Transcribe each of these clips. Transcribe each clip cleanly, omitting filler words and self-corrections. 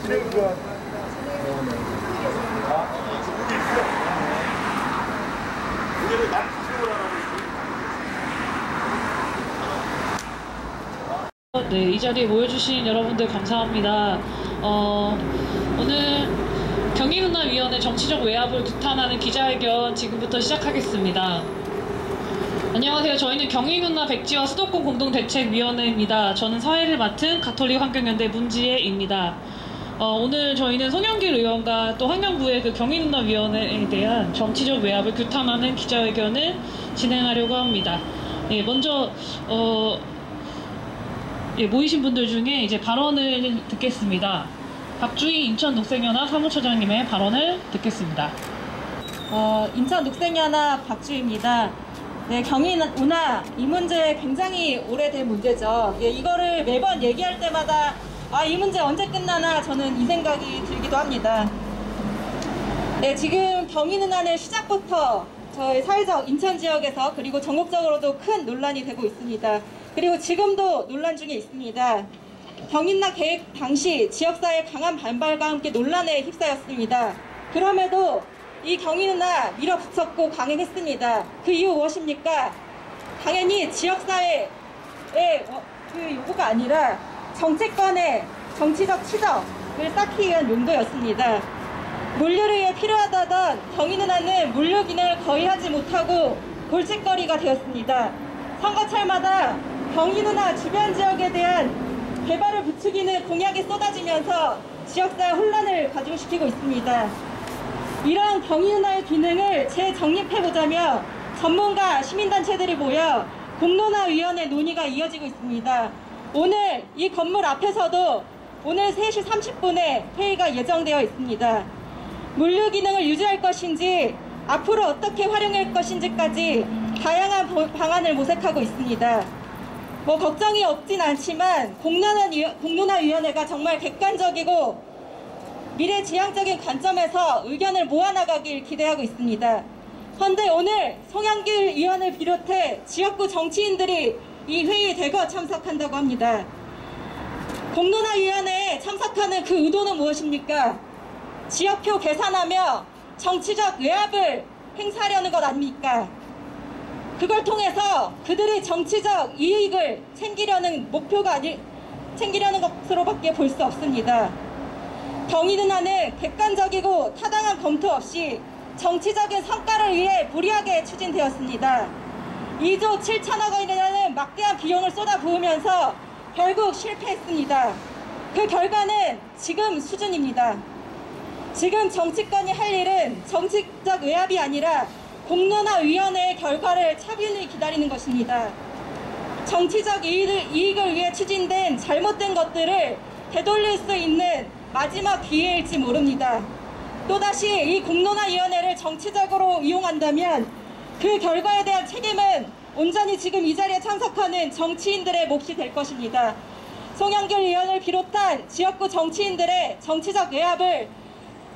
진행 좋아. 네, 이 자리에 모여주신 여러분들 감사합니다. 오늘 경기문화위원회 정치적 외압을 규탄하는 기자회견 지금부터 시작하겠습니다. 안녕하세요. 저희는 경기문화 백지화 수도권 공동대책위원회입니다. 저는 사회를 맡은 가톨릭 환경연대 문지혜입니다. 오늘 저희는 송영길 의원과 또 환경부의 그 경기문화위원회에 대한 정치적 외압을 규탄하는 기자회견을 진행하려고 합니다. 예, 먼저 모이신 분들 중에 이제 발언을 듣겠습니다. 박주희 인천녹색연합 사무처장님의 발언을 듣겠습니다. 인천녹색연합 박주희입니다. 네, 경기문화 이 문제 굉장히 오래된 문제죠. 예, 이거를 매번 얘기할 때마다 이 문제 언제 끝나나 저는 이 생각이 들기도 합니다. 네, 지금 경기문화는 시작부터 저희 사회적 인천 지역에서 그리고 전국적으로도 큰 논란이 되고 있습니다. 그리고 지금도 논란 중에 있습니다. 경기문화 계획 당시 지역사회의 강한 반발과 함께 논란에 휩싸였습니다. 그럼에도 이 경기문화 밀어붙였고 강행했습니다. 그 이유 무엇입니까? 당연히 지역사회의 그 요구가 아니라 정치권의 정치적 치적을 쌓기 위한 용도였습니다. 물류를 위해 필요하다던 경기문화는 물류 기능을 거의 하지 못하고 골칫거리가 되었습니다. 선거철마다 경기문화 주변 지역에 대한 개발을 부추기는 공약이 쏟아지면서 지역사회 혼란을 가중시키고 있습니다. 이런 경기문화의 기능을 재정립해보자며 전문가, 시민단체들이 모여 공론화위원회 논의가 이어지고 있습니다. 오늘 이 건물 앞에서도 오늘 3시 30분에 회의가 예정되어 있습니다. 물류 기능을 유지할 것인지 앞으로 어떻게 활용할 것인지까지 다양한 방안을 모색하고 있습니다. 걱정이 없진 않지만 공론화위원회가 정말 객관적이고 미래지향적인 관점에서 의견을 모아나가길 기대하고 있습니다. 그런데 오늘 송영길 의원을 비롯해 지역구 정치인들이 이 회의에 대거 참석한다고 합니다. 공론화위원회에 참석하는 그 의도는 무엇입니까? 지역표 계산하며 정치적 외압을 행사하려는 것 아닙니까? 그걸 통해서 그들의 정치적 이익을 챙기려는 챙기려는 것으로밖에 볼 수 없습니다. 경기문화는 객관적이고 타당한 검토 없이 정치적인 성과를 위해 무리하게 추진되었습니다. 2조 7천억 원이라는 막대한 비용을 쏟아부으면서 결국 실패했습니다. 그 결과는 지금 수준입니다. 지금 정치권이 할 일은 정치적 외압이 아니라 공론화위원회의 결과를 차분히 기다리는 것입니다. 정치적 이익을 위해 추진된 잘못된 것들을 되돌릴 수 있는 마지막 기회일지 모릅니다. 또다시 이 공론화위원회를 정치적으로 이용한다면 그 결과에 대한 책임은 온전히 지금 이 자리에 참석하는 정치인들의 몫이 될 것입니다. 송영길 의원을 비롯한 지역구 정치인들의 정치적 외압을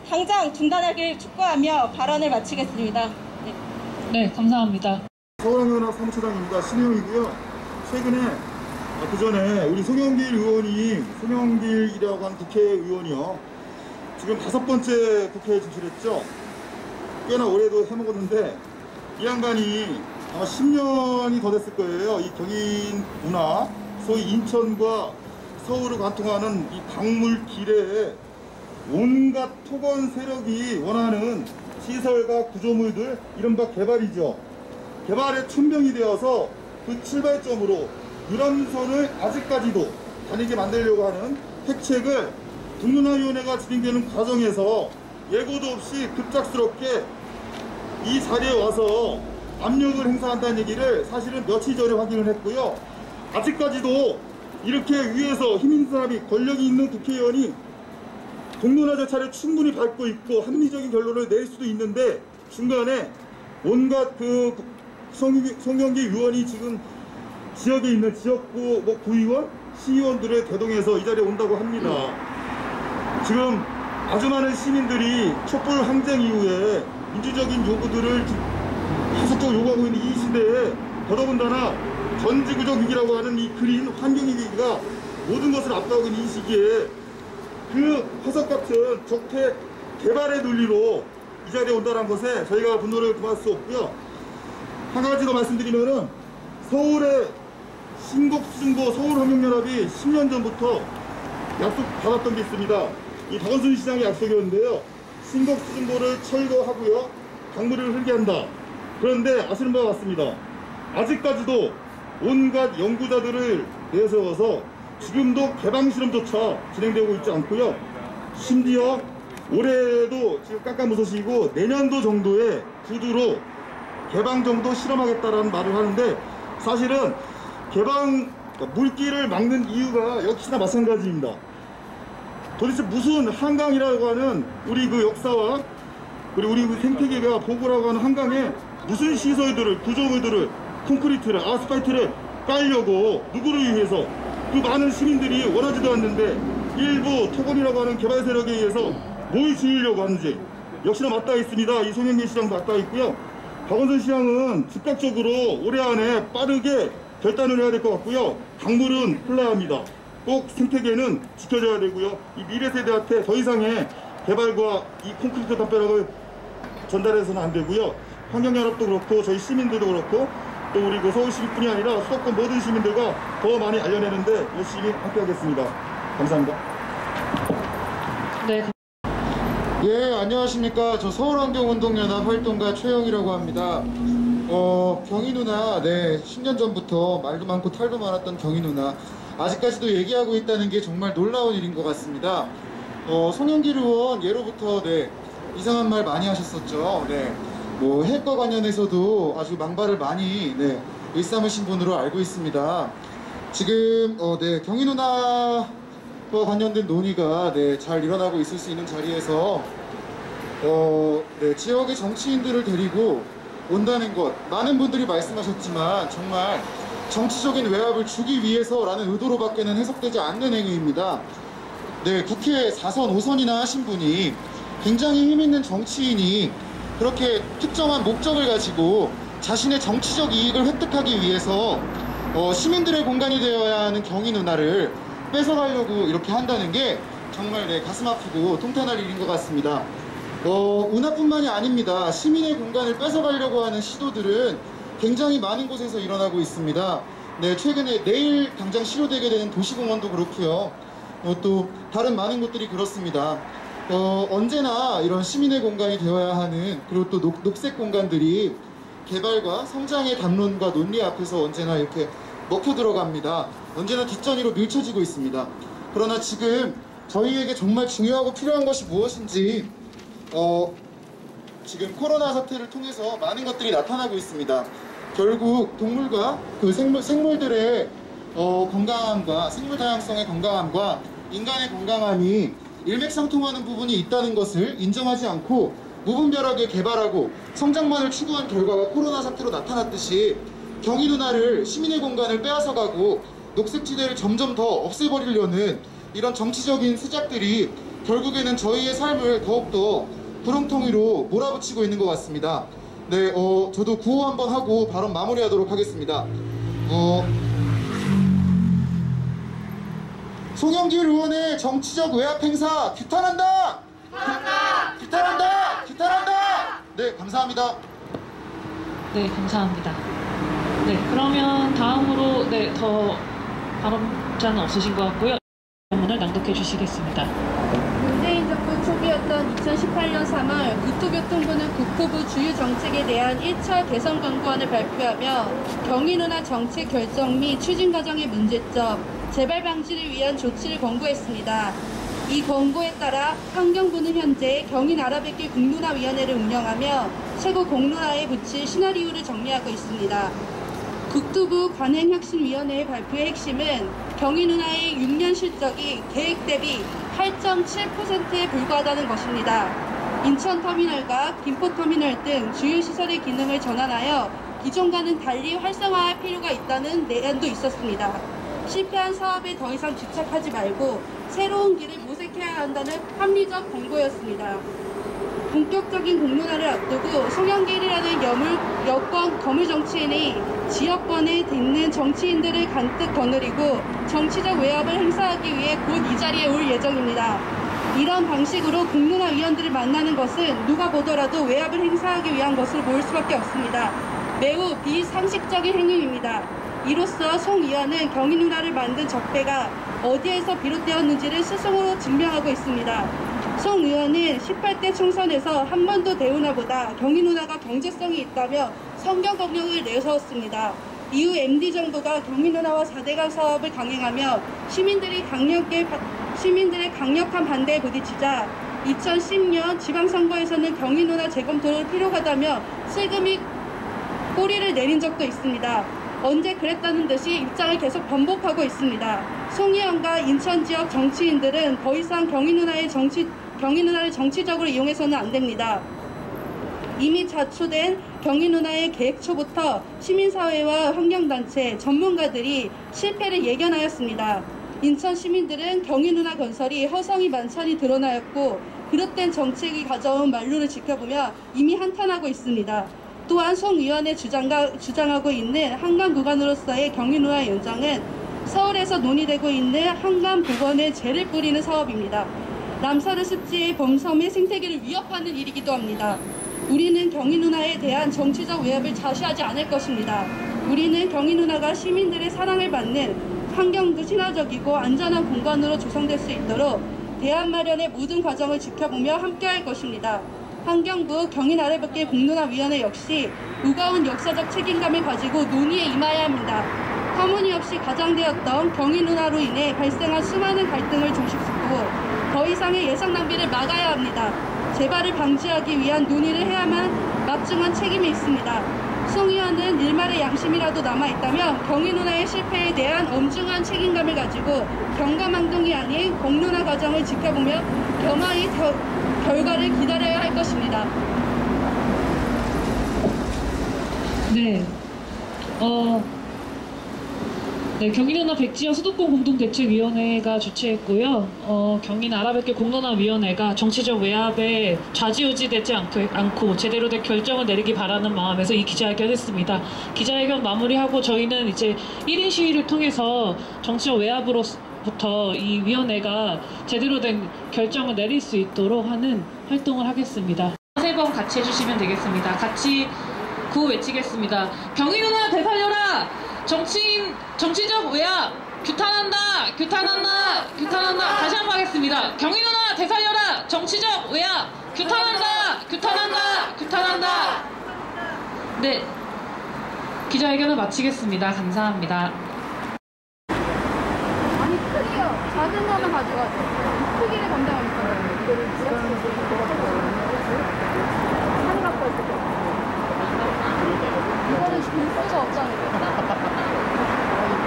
당장 중단하길 촉구하며 발언을 마치겠습니다. 네, 감사합니다. 서울환경연합 사무처장입니다. 신혜영이고요. 최근에 그전에 우리 송영길 의원이 송영길이라고 하는 국회의원이요. 지금 5번째 국회에 진출했죠. 꽤나 오래도 해먹었는데 이 양반이 아마 10년이 더 됐을 거예요. 이 경인문화, 소위 인천과 서울을 관통하는 이 강물길에 온갖 토건 세력이 원하는 시설과 구조물들, 이른바 개발이죠. 개발의 춘병이 되어서 그 출발점으로 유람선을 아직까지도 다니게 만들려고 하는 핵책을 공론화위원회가 진행되는 과정에서 예고도 없이 급작스럽게 이 자리에 와서 압력을 행사한다는 얘기를 사실은 며칠 전에 확인을 했고요. 아직까지도 이렇게 위에서 힘 있는 사람이, 권력이 있는 국회의원이 공론화 절차를 충분히 밟고 있고 합리적인 결론을 낼 수도 있는데 중간에 온갖 그 송영길 의원이 지금 지역에 있는 지역구 구의원, 시의원들을 대동해서 이 자리에 온다고 합니다. 지금 아주 많은 시민들이 촛불 항쟁 이후에 민주적인 요구들을 계속적으로 요구하고 있는 이 시대에 더더군다나 전지구적 위기라고 하는 이 그린 환경 위기가 모든 것을 앞서가고 있는 이 시기에 그 화석 같은 적폐 개발의 논리로 이 자리에 온다는 것에 저희가 분노를 금할 수 없고요. 한 가지 더 말씀드리면은 서울의 신곡수중보 서울환경연합이 10년 전부터 약속 받았던 게 있습니다. 이 박원순 시장의 약속이었는데요. 신곡수중보를 철거하고요. 강물을 흐르게 한다. 그런데 아시는 바와 같습니다. 아직까지도 온갖 연구자들을 내세워서 지금도 개방 실험조차 진행되고 있지 않고요. 심지어 올해도 지금 깜깜무소식이고 내년도 정도의 구두로 개방 정도 실험하겠다라는 말을 하는데 사실은 개방 물길을 막는 이유가 역시나 마찬가지입니다. 도대체 무슨 한강이라고 하는 우리 그 역사와 그리고 우리 그 생태계가 보고라고 하는 한강에 무슨 시설들을 구조물들을 콘크리트를 아스팔트를 깔려고 누구를 위해서 그 많은 시민들이 원하지도 않는데 일부 토건이라고 하는 개발 세력에 의해서 뭘 지으려고 하는지 역시나 맞닿아 있습니다. 이 송영길 시장도 맞닿아 있고요. 박원순 시장은 즉각적으로 올해 안에 빠르게 결단을 해야 될 것 같고요. 강물은 흘러야 합니다. 꼭 생태계는 지켜줘야 되고요. 이 미래 세대한테 더 이상의 개발과 이 콘크리트 담벼락을 전달해서는 안 되고요. 환경연합도 그렇고 저희 시민들도 그렇고 또 우리 그 서울시민뿐이 아니라 수도권 모든 시민들과 더 많이 알려내는데 열심히 함께하겠습니다. 감사합니다. 네. 예, 안녕하십니까. 저 서울환경운동연합 활동가 최영이라고 합니다. 경희 누나, 네, 10년 전부터 말도 많고 탈도 많았던 경희 누나. 아직까지도 얘기하고 있다는 게 정말 놀라운 일인 것 같습니다. 송영길 의원 예로부터, 네, 이상한 말 많이 하셨었죠. 네, 뭐, 핵과 관련해서도 아주 망발을 많이, 네, 일삼으신 분으로 알고 있습니다. 지금, 네, 경희 누나, 과 관련된 논의가 네, 잘 일어나고 있을 수 있는 자리에서 네, 지역의 정치인들을 데리고 온다는 것 많은 분들이 말씀하셨지만 정말 정치적인 외압을 주기 위해서라는 의도로밖에는 해석되지 않는 행위입니다. 네, 국회 4선 5선이나 하신 분이 굉장히 힘있는 정치인이 그렇게 특정한 목적을 가지고 자신의 정치적 이익을 획득하기 위해서 시민들의 공간이 되어야 하는 경희 누나를 뺏어가려고 이렇게 한다는 게 정말 네, 가슴 아프고 통탄할 일인 것 같습니다. 운하뿐만이 아닙니다. 시민의 공간을 뺏어가려고 하는 시도들은 굉장히 많은 곳에서 일어나고 있습니다. 네, 최근에 내일 당장 실효되게 되는 도시공원도 그렇고요. 또 다른 많은 곳들이 그렇습니다. 언제나 이런 시민의 공간이 되어야 하는 그리고 또 녹색 공간들이 개발과 성장의 담론과 논리 앞에서 언제나 이렇게 먹혀 들어갑니다. 언제나 뒷전이로 밀쳐지고 있습니다. 그러나 지금 저희에게 정말 중요하고 필요한 것이 무엇인지 지금 코로나 사태를 통해서 많은 것들이 나타나고 있습니다. 결국 동물과 그 생물들의 건강함과 생물 다양성의 건강함과 인간의 건강함이 일맥상통하는 부분이 있다는 것을 인정하지 않고 무분별하게 개발하고 성장만을 추구한 결과가 코로나 사태로 나타났듯이 경희 누나를 시민의 공간을 빼앗아가고 녹색지대를 점점 더 없애버리려는 이런 정치적인 수작들이 결국에는 저희의 삶을 더욱더 구렁텅이로 몰아붙이고 있는 것 같습니다. 네, 저도 구호 한번 하고 발언 마무리하도록 하겠습니다. 송영길 의원의 정치적 외압 행사 규탄한다! 규탄한다! 규탄한다! 규탄한다! 네, 감사합니다. 네, 감사합니다. 네, 그러면 다음으로 네, 더 발언자는 없으신 것 같고요. 질문을 낭독해 주시겠습니다. 문재인 정부 초기였던 2018년 3월 국토교통부는 국토부 주요 정책에 대한 1차 개선 권고안을 발표하며 경희 누나 정책 결정 및 추진 과정의 문제점, 재발 방지를 위한 조치를 권고했습니다. 이 권고에 따라 환경부는 현재 경희 나라백길 공론화위원회를 운영하며 최고 공론화에 붙일 시나리오를 정리하고 있습니다. 국토부 관행혁신위원회의 발표의 핵심은 경희 누나의 6년 실적이 계획 대비 8.7%에 불과하다는 것입니다. 인천터미널과 김포터미널 등 주요 시설의 기능을 전환하여 기존과는 달리 활성화할 필요가 있다는 내연도 있었습니다. 실패한 사업에 더 이상 집착하지 말고 새로운 길을 모색해야 한다는 합리적 권고였습니다. 본격적인 공론화를 앞두고 송영길이라는 여권 거물 정치인이 지역권에 있는 정치인들을 간뜩 거느리고 정치적 외압을 행사하기 위해 곧 이 자리에 올 예정입니다. 이런 방식으로 공론화위원들을 만나는 것은 누가 보더라도 외압을 행사하기 위한 것으로 보일 수밖에 없습니다. 매우 비상식적인 행위입니다. 이로써 송 의원은 경희 누나를 만든 적폐가 어디에서 비롯되었는지를 스스로 증명하고 있습니다. 송 의원은 18대 총선에서 한 번도 대우나보다 경희 누나가 경제성이 있다며 성경 공약을 내세웠습니다. 이후 MD정부가 경희 누나와 4대강 사업을 강행하며 시민들의 강력한 반대에 부딪히자 2010년 지방선거에서는 경희 누나 재검토를 필요하다며 슬금이 꼬리를 내린 적도 있습니다. 언제 그랬다는 듯이 입장을 계속 번복하고 있습니다. 송 의원과 인천 지역 정치인들은 더 이상 경희 누나를 정치적으로 이용해서는 안 됩니다. 이미 자초된 경희 누나의 계획 초부터 시민사회와 환경단체, 전문가들이 실패를 예견하였습니다. 인천 시민들은 경희 누나 건설이 허성이 만천이 드러나였고 그릇된 정책이 가져온 만류를 지켜보며 이미 한탄하고 있습니다. 또한 송 의원의 주장하고 있는 한강 구간으로서의 경희 누나 연장은 서울에서 논의되고 있는 한강 복원에 재를 뿌리는 사업입니다. 남사르 습지의 범섬의 생태계를 위협하는 일이기도 합니다. 우리는 경희 누나에 대한 정치적 외압을 자시하지 않을 것입니다. 우리는 경희 누나가 시민들의 사랑을 받는 환경도 친화적이고 안전한 공간으로 조성될 수 있도록 대안 마련의 모든 과정을 지켜보며 함께할 것입니다. 환경부 경희나래밖에 공론화위원회 역시 무거운 역사적 책임감을 가지고 논의에 임해야 합니다. 터무니없이 가장되었던 경희 누나로 인해 발생한 수많은 갈등을 종식시키고 더 이상의 예산 낭비를 막아야 합니다. 재발을 방지하기 위한 논의를 해야만 막중한 책임이 있습니다. 송 의원은 일말의 양심이라도 남아있다면 경희 누나의 실패에 대한 엄중한 책임감을 가지고 경감망동이 아닌 공론화 과정을 지켜보며 겸허히 결과를 기다려야 할 것입니다. 네. 네, 경희누나 백지화 수도권 공동대책위원회가 주최했고요. 경인 아라뱃길 공론화위원회가 정치적 외압에 좌지우지되지 않고 제대로 된 결정을 내리기 바라는 마음에서 이 기자회견을 했습니다. 기자회견 마무리하고 저희는 이제 1인 시위를 통해서 정치적 외압으로부터 이 위원회가 제대로 된 결정을 내릴 수 있도록 하는 활동을 하겠습니다. 3번 같이 해주시면 되겠습니다. 같이 구호 외치겠습니다. 경희누나 되살려라! 정치적 외압 규탄한다! 규탄한다! 규탄한다! 다시 한번 하겠습니다. 경희 누나 되살려라! 정치적 외압 규탄한다! 규탄한다! 규탄한다! 네, 기자회견을 마치겠습니다. 감사합니다. 아니 크기요. 작은 거만 가져가죠. 크기를 담당하니까. 많이 갖고 있을 거. 이거는 줄 수가 없잖아요.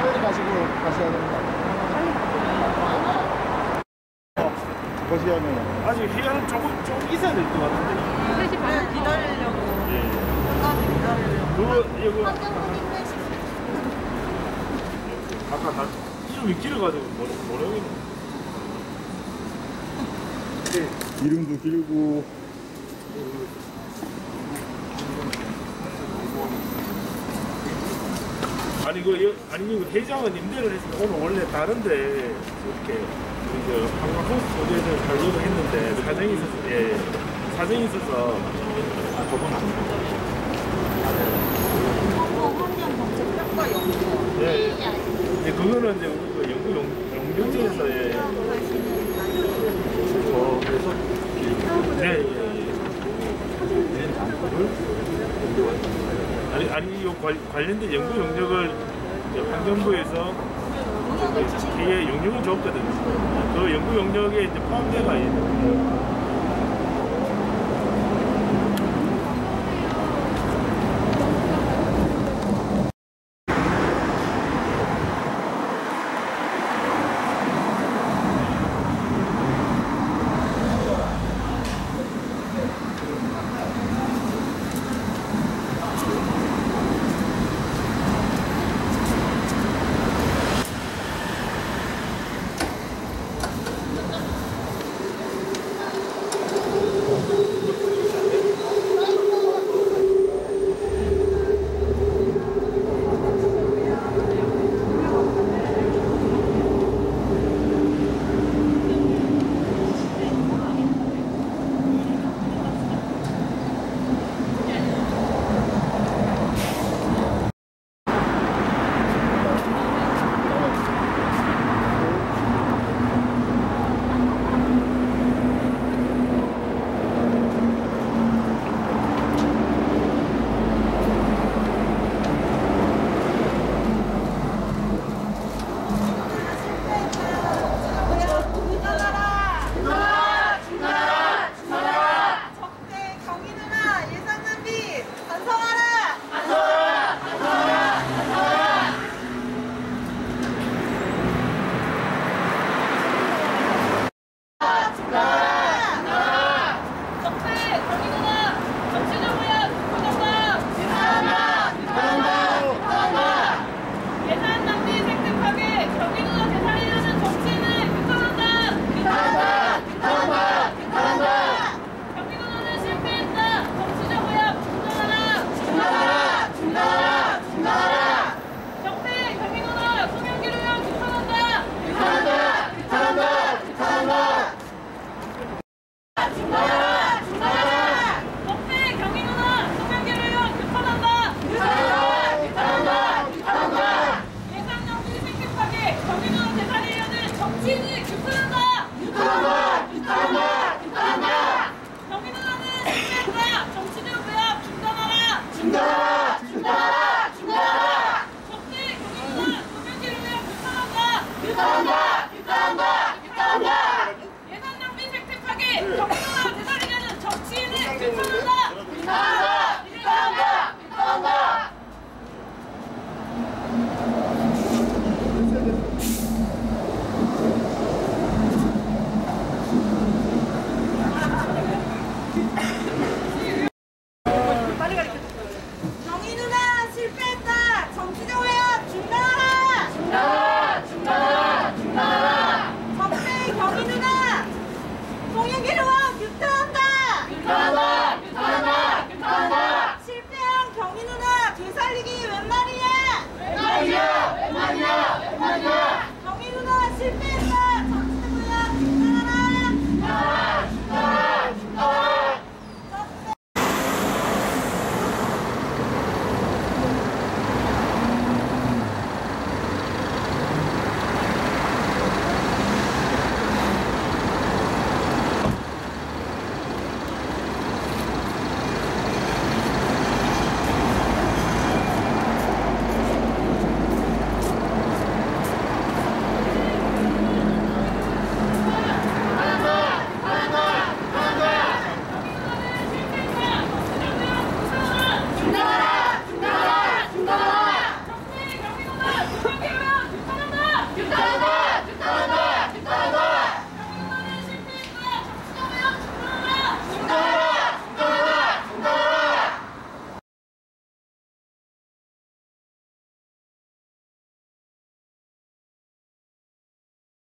빨리 가시고 가셔야 됩니다. 거시하면 아직 회의는 조금 있어야 될 것 같은데. 3시 반 기다리려고. 예. 끝까지 기다리려고. 아까 나 이름이 길어가지고 뭐라고 이름도 길고 아니 이거 회장은 임대를 했으면 오늘 원래 다른데 이렇게 우리 한강 호스 소재에서 살려고 했는데 사정이 있어서 저건 안 돼요. 환경 정책 뼈가 연구. 네, 그거는 이제 우리 연구 용역지에서 그래서 아니 요 관련된 연구 용역을 환경부에서 기계 용역을 줬거든요. 그 연구 용역에 이제 포함돼가 있는.